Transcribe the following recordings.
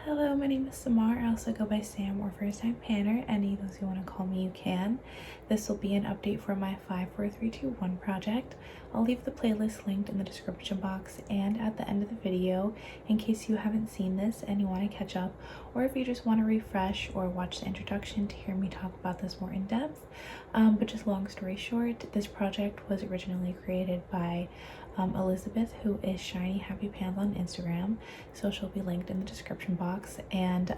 Hello, my name is Samar. I also go by Sam or First Time Panner. Any of those you want to call me, you can. This will be an update for my 54321 project. I'll leave the playlist linked in the description box and at the end of the video in case you haven't seen this and you want to catch up, or if you just want to refresh or watch the introduction to hear me talk about this more in depth. But just long story short, this project was originally created by Elizabeth, who is Shiny Happy Pans on Instagram, so she'll be linked in the description box. And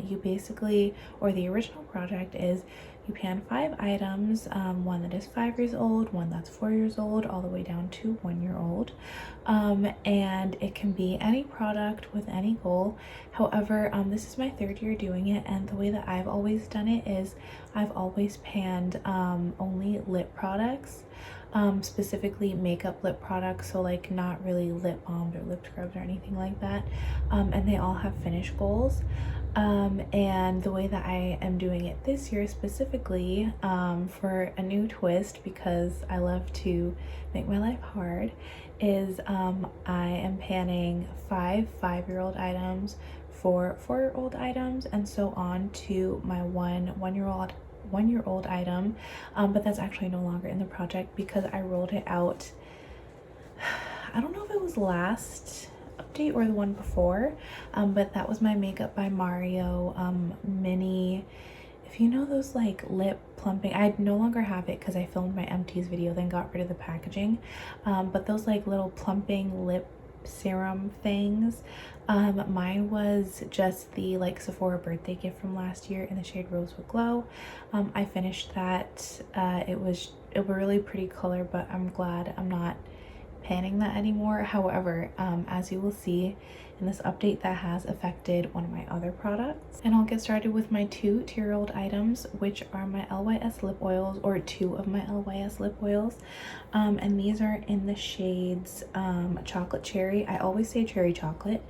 you basically, or the original project is, you pan 5 items, one that is 5 years old, one that's 4 years old, all the way down to 1 year old. And it can be any product with any goal. However, this is my 3rd year doing it, and the way that I've always done it is I've always panned only lip products. Specifically makeup lip products, so like not really lip balms or lip scrubs or anything like that, and they all have finish goals. And the way that I am doing it this year specifically, for a new twist, because I love to make my life hard, is I am panning 5 5-year-old items, 4 4-year-old items, and so on to my 1-year-old item. But that's actually no longer in the project because I rolled it out. I don't know if it was last update or the one before, but that was my Makeup by Mario mini. If you know those like lip plumping, I no longer have it because I filmed my empties video then got rid of the packaging, but those like little plumping lip serum things, mine was just the like Sephora birthday gift from last year in the shade Rosewood Glow. I finished that. It was a really pretty color, but I'm glad I'm not panning that anymore. However, as you will see in this update, that has affected one of my other products. And I'll get started with my 2 2-year-old items, which are my LYS lip oils, or 2 of my LYS lip oils. And these are in the shades Chocolate Cherry. I always say cherry chocolate,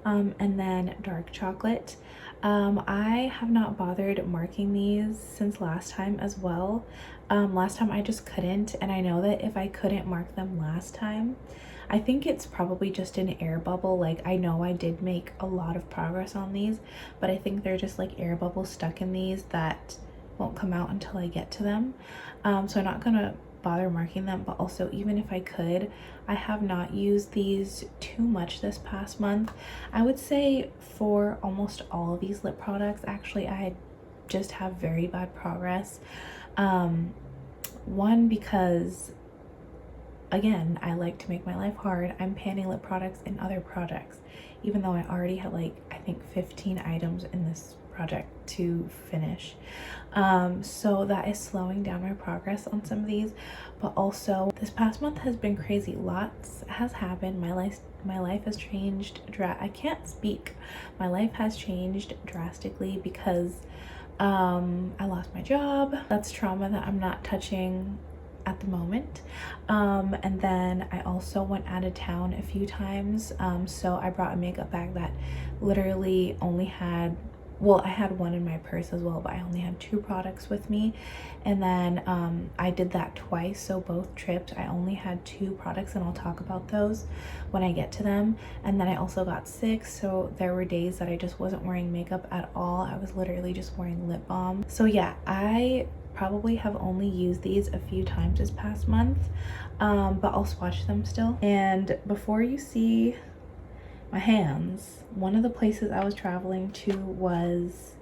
and then dark chocolate. I have not bothered marking these since last time as well. Last time I just couldn't, and I know that if I couldn't mark them last time, I think it's probably just an air bubble. Like, I know I did make a lot of progress on these, but I think they're just like air bubbles stuck in these that won't come out until I get to them. So I'm not gonna bother marking them, but also even if I could, I have not used these too much this past month. I would say for almost all of these lip products, actually, I just have very bad progress. One, because again, I like to make my life hard. I'm panning lip products in other projects, even though I already had like, I think 15 items in this project to finish. So that is slowing down my progress on some of these. But also this past month has been crazy. Lots has happened. My life has changed. I can't speak. My life has changed drastically because I lost my job. That's trauma that I'm not touching at the moment. And then I also went out of town a few times. So I brought a makeup bag that literally only had, well, I had one in my purse as well, but I only had 2 products with me. And then I did that twice, so both trips I only had 2 products, and I'll talk about those when I get to them. And then I also got sick, so there were days that I just wasn't wearing makeup at all. I was literally just wearing lip balm. So yeah, I probably have only used these a few times this past month, but I'll swatch them still. And before you see my hands, one of the places I was traveling to was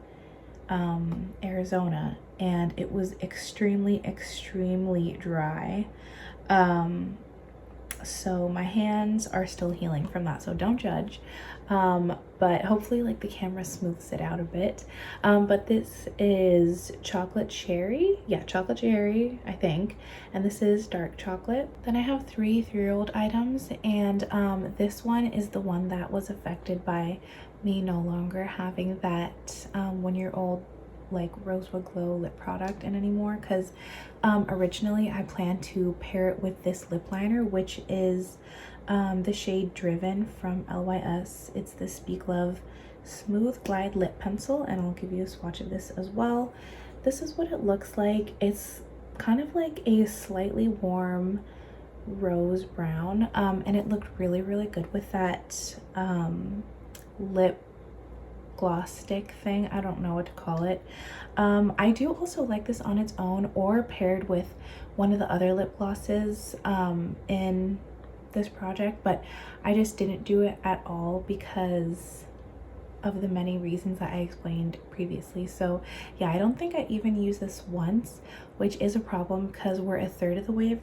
Arizona, and it was extremely dry. So my hands are still healing from that, so don't judge. But hopefully like the camera smooths it out a bit. But this is chocolate cherry. Yeah, chocolate cherry, I think. And this is dark chocolate. Then I have 3 3-year-old items, and this one is the one that was affected by me no longer having that 1-year-old like Rosewood Glow lip product in anymore, because originally I planned to pair it with this lip liner, which is the shade Driven from LYS. It's the Speak Love Smooth Glide Lip Pencil, and I'll give you a swatch of this as well. This is what it looks like. It's kind of like a slightly warm rose brown, and it looked really good with that lip gloss stick thing. I don't know what to call it. I do also like this on its own or paired with one of the other lip glosses in this project, but I just didn't do it at all because of the many reasons that I explained previously. So yeah, I don't think I even used this once, which is a problem because we're a third of the way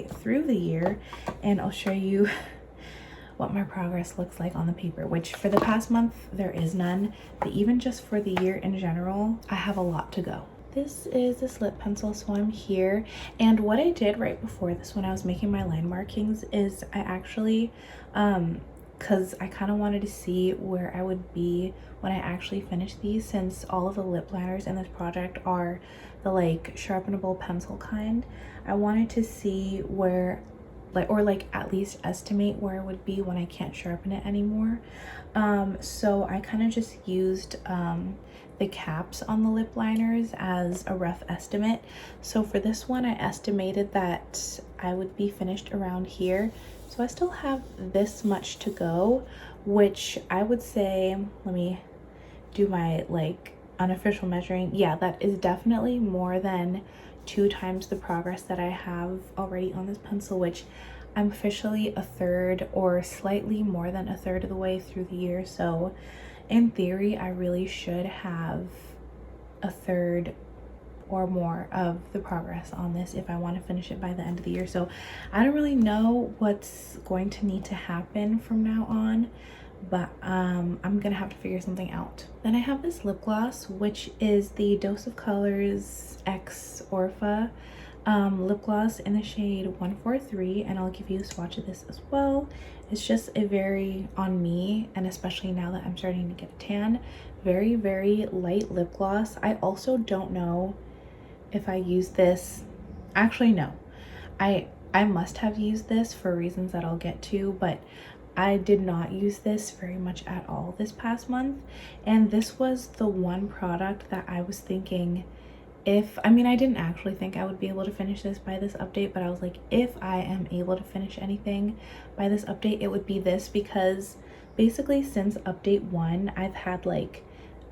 through the year, and I'll show you what my progress looks like on the paper, which for the past month there is none, but even just for the year in general, I have a lot to go. This is a slip pencil, so I'm here, and what I did right before this when I was making my line markings is I actually because I kind of wanted to see where I would be when I actually finish these, since all of the lip liners in this project are the like sharpenable pencil kind. I wanted to see where like at least estimate where it would be when I can't sharpen it anymore. So I kind of just used the caps on the lip liners as a rough estimate. So for this one, I estimated that I would be finished around here. So I still have this much to go, which I would say, let me do my like unofficial measuring. Yeah, that is definitely more than 2 times the progress that I have already on this pencil, which I'm officially a third or slightly more than a third of the way through the year. So in theory, I really should have a third or more of the progress on this if I want to finish it by the end of the year. So I don't really know what's going to need to happen from now on, but I'm gonna have to figure something out. Then I have this lip gloss, which is the Dose of Colors X Orpha lip gloss in the shade 143, and I'll give you a swatch of this as well. It's just a very, on me, and especially now that I'm starting to get a tan, very, very light lip gloss. I also don't know if I use this, actually no, I must have used this for reasons that I'll get to, but I did not use this very much at all this past month, and this was the one product that I was thinking, I mean, I didn't actually think I would be able to finish this by this update, but I was like, if I am able to finish anything by this update, it would be this, because basically since update 1, I've had like,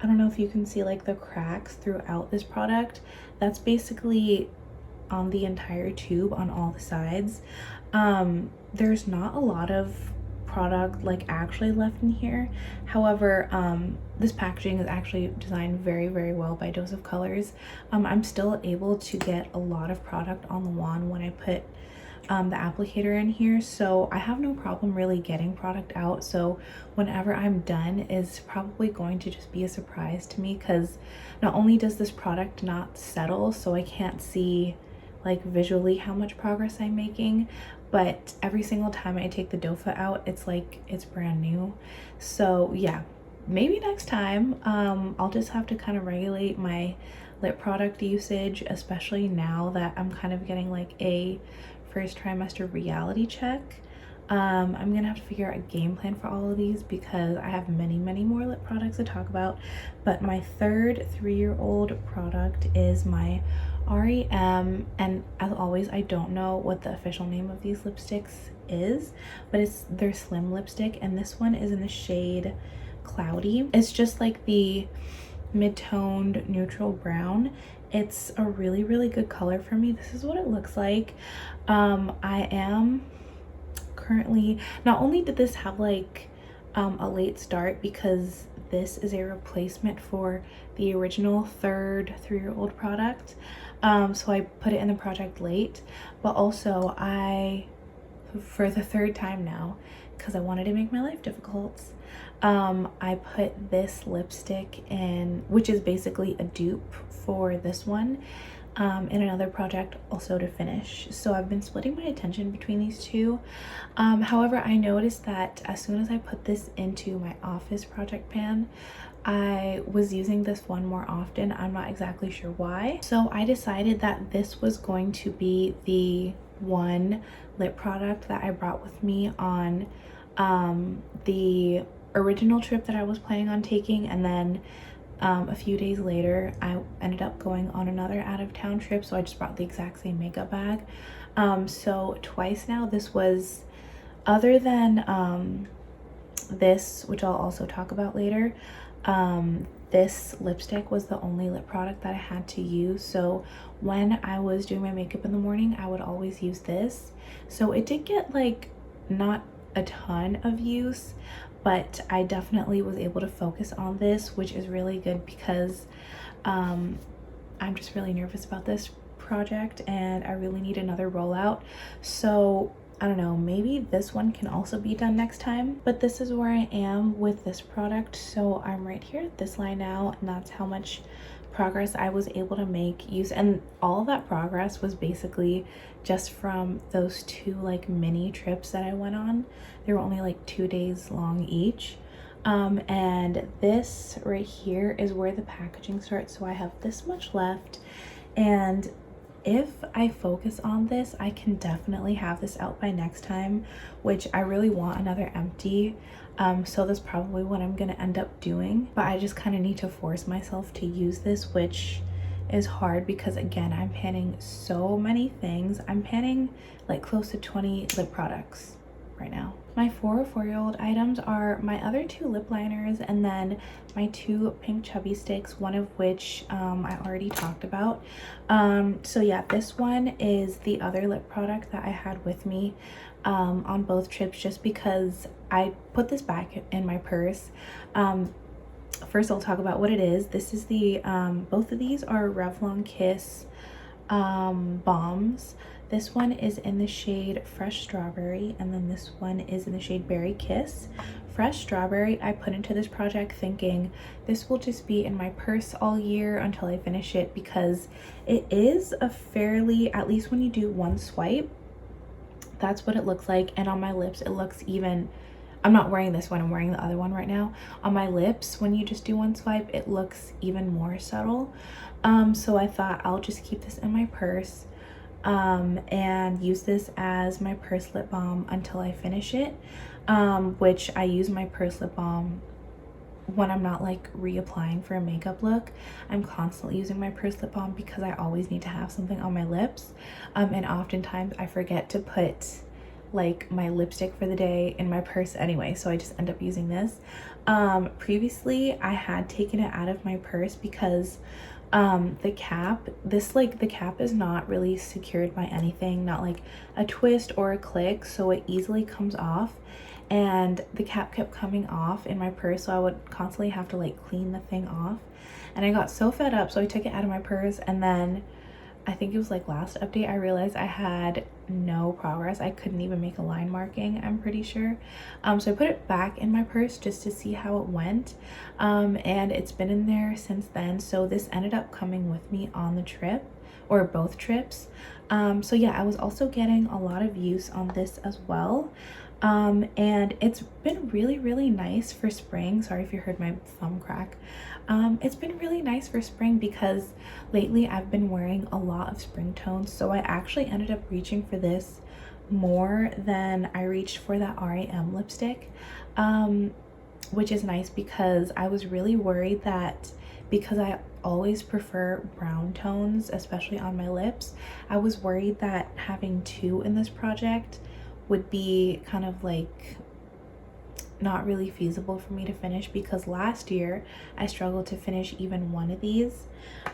I don't know if you can see like the cracks throughout this product. That's basically on the entire tube on all the sides. There's not a lot of product like actually left in here. However, this packaging is actually designed very, very well by Dose of Colors. I'm still able to get a lot of product on the wand when I put the applicator in here, so I have no problem really getting product out. So whenever I'm done is probably going to just be a surprise to me, because not only does this product not settle, so I can't see like visually how much progress I'm making, but every single time I take the dofa out, it's like it's brand new. So yeah, maybe next time I'll just have to kind of regulate my lip product usage, especially now that I'm kind of getting like a first trimester reality check. I'm gonna have to figure out a game plan for all of these because I have many more lip products to talk about. But my third 3-year-old product is my REM, and as always, I don't know what the official name of these lipsticks is, but it's their slim lipstick, and this one is in the shade Cloudy. It's just like the mid-toned neutral brown. It's a really good color for me. This is what it looks like. I am currently, not only did this have like a late start because this is a replacement for the original third 3-year-old product, so I put it in the project late, but also for the third time now, because I wanted to make my life difficult, I put this lipstick in, which is basically a dupe for this one, in another project also to finish. So I've been splitting my attention between these two. However, I noticed that as soon as I put this into my office project pan, I was using this one more often. I'm not exactly sure why. So I decided that this was going to be the one lip product that I brought with me on the original trip that I was planning on taking, and then a few days later I ended up going on another out-of-town trip, so I just brought the exact same makeup bag. So twice now, this was, other than this, which I'll also talk about later, this lipstick was the only lip product that I had to use. So when I was doing my makeup in the morning, I would always use this. So it did get like not a ton of use, but I definitely was able to focus on this, which is really good because I'm just really nervous about this project and I really need another rollout. So I don't know, maybe this one can also be done next time, but this is where I am with this product. So I'm right here at this line now, and that's how much progress I was able to make use. And all of that progress was basically just from those two like mini trips that I went on. They were only like 2 days long each. And this right here is where the packaging starts. So I have this much left, and if I focus on this, I can definitely have this out by next time, which I really want another empty. So that's probably what I'm gonna end up doing, but I just kind of need to force myself to use this, which is hard because again, I'm panning so many things. I'm panning like close to 20 lip products right now. My 4 4-year-old items are my other 2 lip liners and then my 2 pink chubby sticks, one of which I already talked about. So yeah, this one is the other lip product that I had with me on both trips, just because I put this back in my purse. First I'll talk about what it is. This is the both of these are Revlon Kiss bombs. This one is in the shade Fresh Strawberry, and then this one is in the shade Berry Kiss. Fresh Strawberry I put into this project thinking this will just be in my purse all year until I finish it, because it is a fairly, at least when you do one swipe, that's what it looks like. And on my lips it looks even, I'm not wearing this one, I'm wearing the other one right now. On my lips, when you just do one swipe, it looks even more subtle. So I thought I'll just keep this in my purse and use this as my purse lip balm until I finish it, which I use my purse lip balm when I'm not like reapplying for a makeup look. I'm constantly using my purse lip balm because I always need to have something on my lips, and oftentimes I forget to put like my lipstick for the day in my purse anyway, so I just end up using this. Previously I had taken it out of my purse because the cap, the cap is not really secured by anything, not like a twist or a click, so it easily comes off, and the cap kept coming off in my purse, so I would constantly have to like clean the thing off, and I got so fed up, so I took it out of my purse. And then I think it was like last update I realized I had no progress. I couldn't even make a line marking, I'm pretty sure. So I put it back in my purse just to see how it went, and it's been in there since then. So this ended up coming with me on the trip, or both trips. So yeah, I was also getting a lot of use on this as well. And it's been really nice for spring. Sorry if you heard my thumb crack. It's been really nice for spring because lately I've been wearing a lot of spring tones, so I actually ended up reaching for this more than I reached for that REM lipstick, which is nice because I was really worried that, because I always prefer brown tones, especially on my lips, I was worried that having 2 in this project would be kind of like not really feasible for me to finish, because last year I struggled to finish even one of these.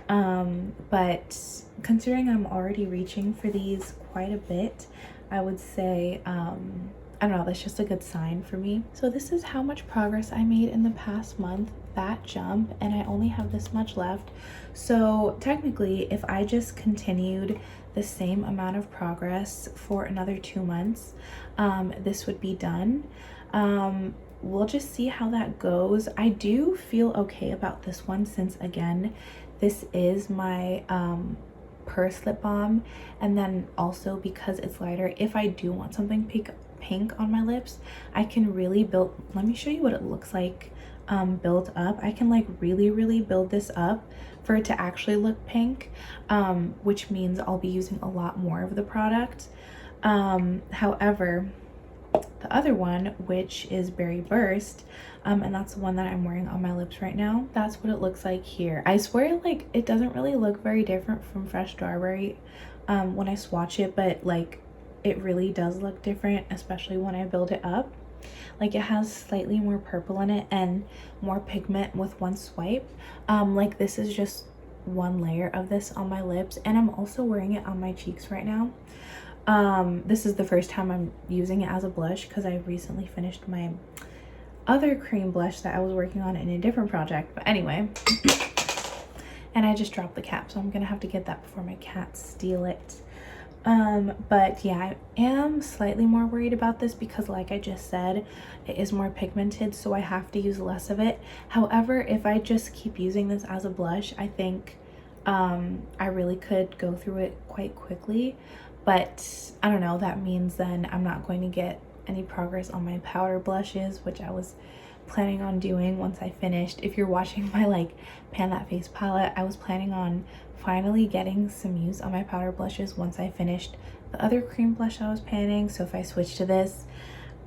But considering I'm already reaching for these quite a bit, I would say I don't know, that's just a good sign for me. So this is how much progress I made in the past month, that jump, and I only have this much left. So technically, if I just continued the same amount of progress for another 2 months, this would be done. We'll just see how that goes. I do feel okay about this one, since again, this is my purse lip balm, and then also because it's lighter, if I do want something pink on my lips, I can really build, let me show you what it looks like built up. I can like really build this up for it to actually look pink, which means I'll be using a lot more of the product. However, the other one, which is Berry Burst, and that's the one that I'm wearing on my lips right now, that's what it looks like here. I swear, like, it doesn't really look very different from Fresh Strawberry when I swatch it, but like it really does look different, especially when I build it up. Like it has slightly more purple in it and more pigment with one swipe. Like this is just one layer of this on my lips, and I'm also wearing it on my cheeks right now. This is the first time I'm using it as a blush because I recently finished my other cream blush that I was working on in a different project. But anyway, and I just dropped the cap, so I'm gonna have to get that before my cats steal it. But yeah, I am slightly more worried about this because like I just said, it is more pigmented, so I have to use less of it. However, if I just keep using this as a blush, I think I really could go through it quite quickly. But I don't know, that means then I'm not going to get any progress on my powder blushes, which I was planning on doing once I finished. If you're watching my like Pan That Face palette, I was planning on finally getting some use on my powder blushes once I finished the other cream blush I was panning. So if I switch to this,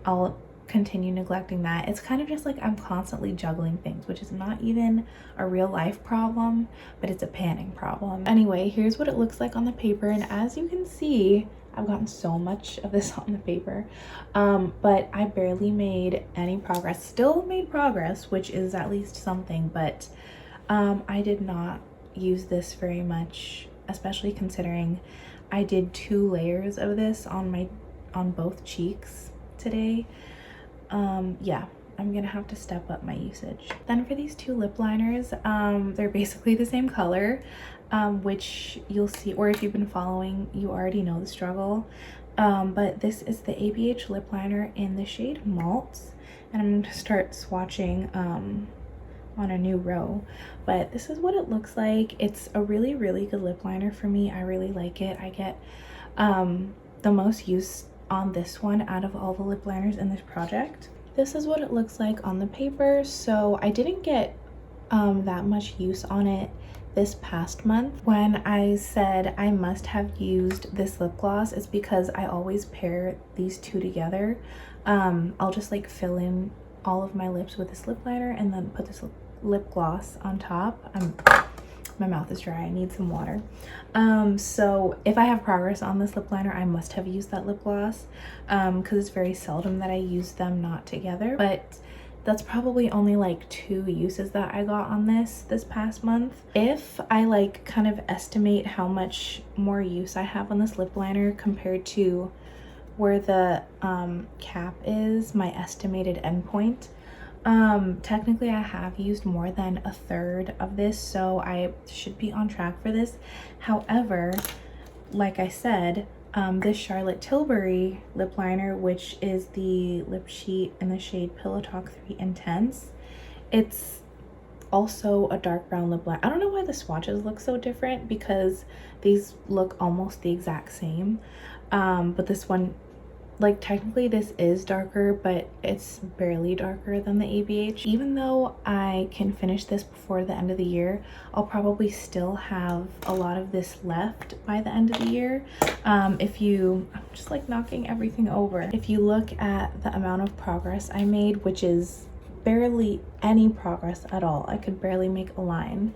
I'll continue neglecting that. It's kind of just like I'm constantly juggling things, which is not even a real life problem, but it's a panning problem. Anyway, here's what it looks like on the paper, and as you can see, I've gotten so much of this on the paper, but I barely made any progress. Still made progress, which is at least something, but I did not use this very much, especially considering I did 2 layers of this on both cheeks today. Yeah, I'm gonna have to step up my usage. Then for these 2 lip liners, they're basically the same color, which you'll see, or if you've been following, you already know the struggle. But this is the ABH lip liner in the shade Malts, and I'm gonna start swatching on a new row. But this is what it looks like. It's a really good lip liner for me. I really like it. I get the most use on this one out of all the lip liners in this project. This is what it looks like on the paper. So I didn't get that much use on it this past month. When I said I must have used this lip gloss, it's because I always pair these 2 together. I'll just like fill in all of my lips with this lip liner and then put this lip gloss on top. My mouth is dry, I need some water. So if I have progress on this lip liner, I must have used that lip gloss, because it's very seldom that I use them not together. But that's probably only like 2 uses that I got on this past month. If I like kind of estimate how much more use I have on this lip liner compared to where the cap is, my estimated endpoint, technically I have used more than 1/3 of this, so I should be on track for this. However, like I said, this Charlotte Tilbury lip liner, which is the lip sheet in the shade Pillow Talk 3 Intense, it's also a dark brown lip liner. I don't know why the swatches look so different because these look almost the exact same, but this one, like technically this is darker, but it's barely darker than the ABH. Even though I can finish this before the end of the year, I'll probably still have a lot of this left by the end of the year. I'm just like knocking everything over. If you look at the amount of progress I made, which is barely any progress at all, I could barely make a line.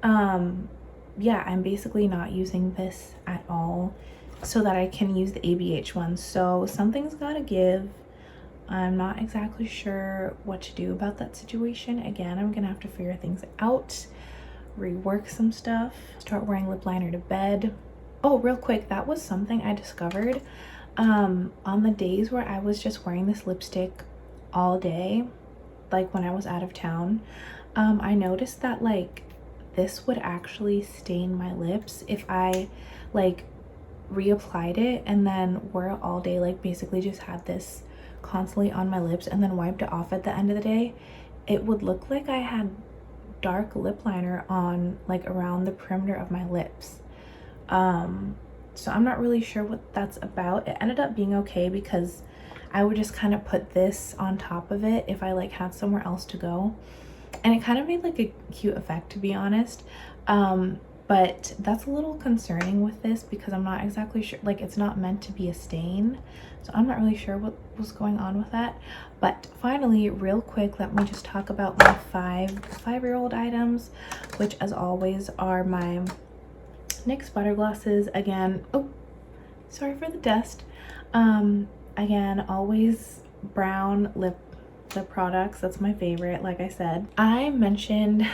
Yeah, I'm basically not using this at all so that I can use the ABH one. So something's gotta give. I'm not exactly sure what to do about that situation. Again, I'm gonna have to figure things out, rework some stuff, start wearing lip liner to bed. Oh, real quick, that was something I discovered on the days where I was just wearing this lipstick all day, like when I was out of town. I noticed that like this would actually stain my lips if I like reapplied it and then wore it all day, like basically just had this constantly on my lips and then wiped it off at the end of the day. It would look like I had dark lip liner on like around the perimeter of my lips. So I'm not really sure what that's about. It ended up being okay because I would just kind of put this on top of it if I like had somewhere else to go, and it kind of made like a cute effect, to be honest. But that's a little concerning with this because I'm not exactly sure, like it's not meant to be a stain, so I'm not really sure what was going on with that. But finally, real quick, let me just talk about my five-year-old items, which as always are my NYX butter glosses. Again, oh, sorry for the dust. Again, always brown lip lip products. That's my favorite, like I said. I mentioned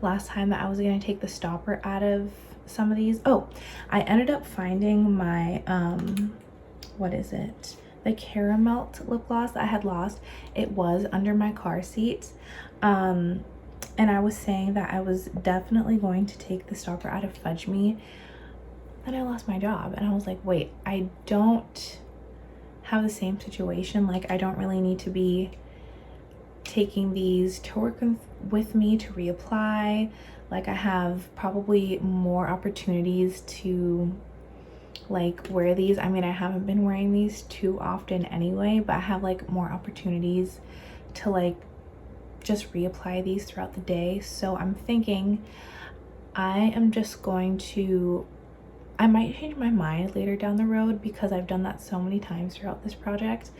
last time that I was going to take the stopper out of some of these. Oh, I ended up finding my, what is it? The Caramel lip gloss that I had lost. It was under my car seat. And I was saying that I was definitely going to take the stopper out of Fudge Me. Then I lost my job and I was like, wait, I don't have the same situation. Like, I don't really need to be taking these to work with me to reapply. Like, I have probably more opportunities to like wear these. I mean, I haven't been wearing these too often anyway, but I have like more opportunities to like just reapply these throughout the day. So I'm thinking I am just going to, I might change my mind later down the road because I've done that so many times throughout this project,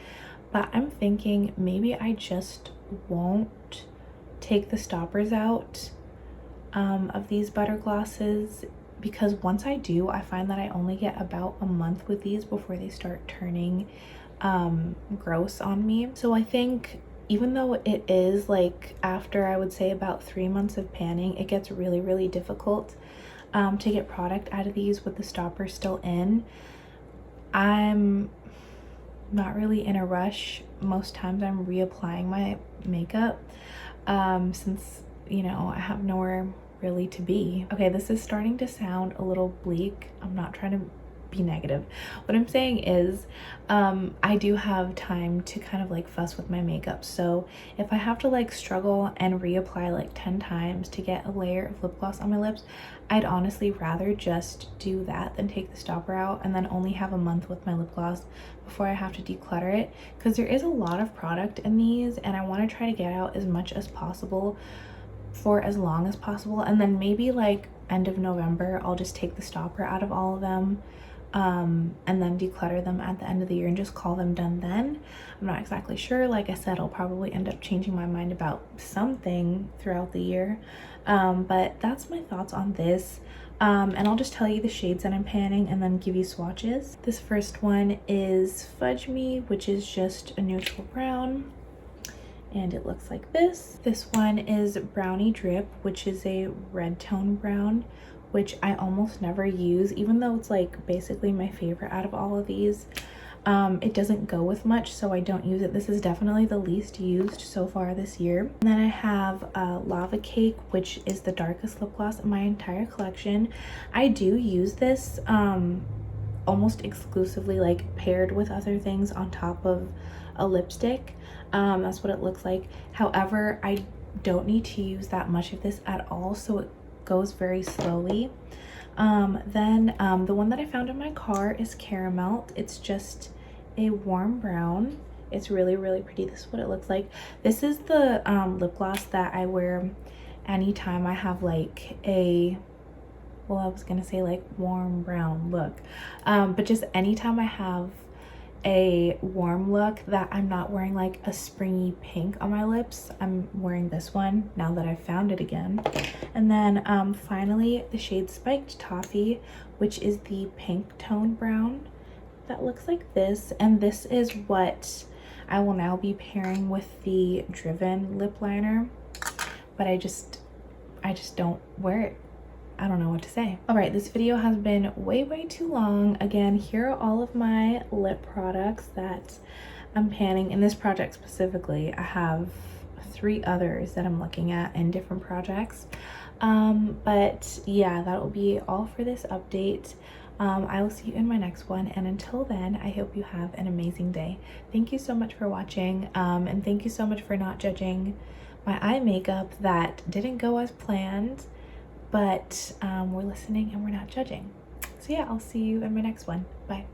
but I'm thinking maybe I just won't take the stoppers out of these butter glosses, because once I do, I find that I only get about a month with these before they start turning gross on me. So I think even though it is like after I would say about 3 months of panning, it gets really, really difficult to get product out of these with the stopper still in. I'm not really in a rush. Most times I'm reapplying my makeup since, you know, I have nowhere really to be. Okay, this is starting to sound a little bleak. I'm not trying to be negative. What I'm saying is I do have time to kind of like fuss with my makeup. So if I have to like struggle and reapply like 10 times to get a layer of lip gloss on my lips, I'd honestly rather just do that than take the stopper out and then only have a month with my lip gloss before I have to declutter it, because there is a lot of product in these and I want to try to get out as much as possible for as long as possible. And then maybe like end of November I'll just take the stopper out of all of them and then declutter them at the end of the year and just call them done then. I'm not exactly sure. Like I said, I'll probably end up changing my mind about something throughout the year, but that's my thoughts on this. And I'll just tell you the shades that I'm panning and then give you swatches. This first one is Fudge Me, which is just a neutral brown, and it looks like this. This one is Brownie Drip, which is a red tone brown, which I almost never use, even though it's like basically my favorite out of all of these. It doesn't go with much, so I don't use it. This is definitely the least used so far this year. And then I have Lava Cake, which is the darkest lip gloss in my entire collection. I do use this almost exclusively like paired with other things on top of a lipstick. That's what it looks like. However, I don't need to use that much of this at all, so it goes very slowly. Then the one that I found in my car is Caramel. It's just a warm brown. It's really, really pretty. This is what it looks like. This is the lip gloss that I wear anytime I have like a, well, I was gonna say like warm brown look, but just anytime I have a warm look that I'm not wearing like a springy pink on my lips, I'm wearing this one now that I've found it again. And then finally the shade Spiked Toffee, which is the pink tone brown that looks like this. And this is what I will now be pairing with the Driven lip liner, but I just don't wear it. I don't know what to say. All right, this video has been way too long. Again, here are all of my lip products that I'm panning. In this project specifically, I have 3 others that I'm looking at in different projects. But yeah, that will be all for this update. I will see you in my next one, and until then, I hope you have an amazing day. Thank you so much for watching, and thank you so much for not judging my eye makeup that didn't go as planned, but we're listening and we're not judging. So yeah, I'll see you in my next one. Bye.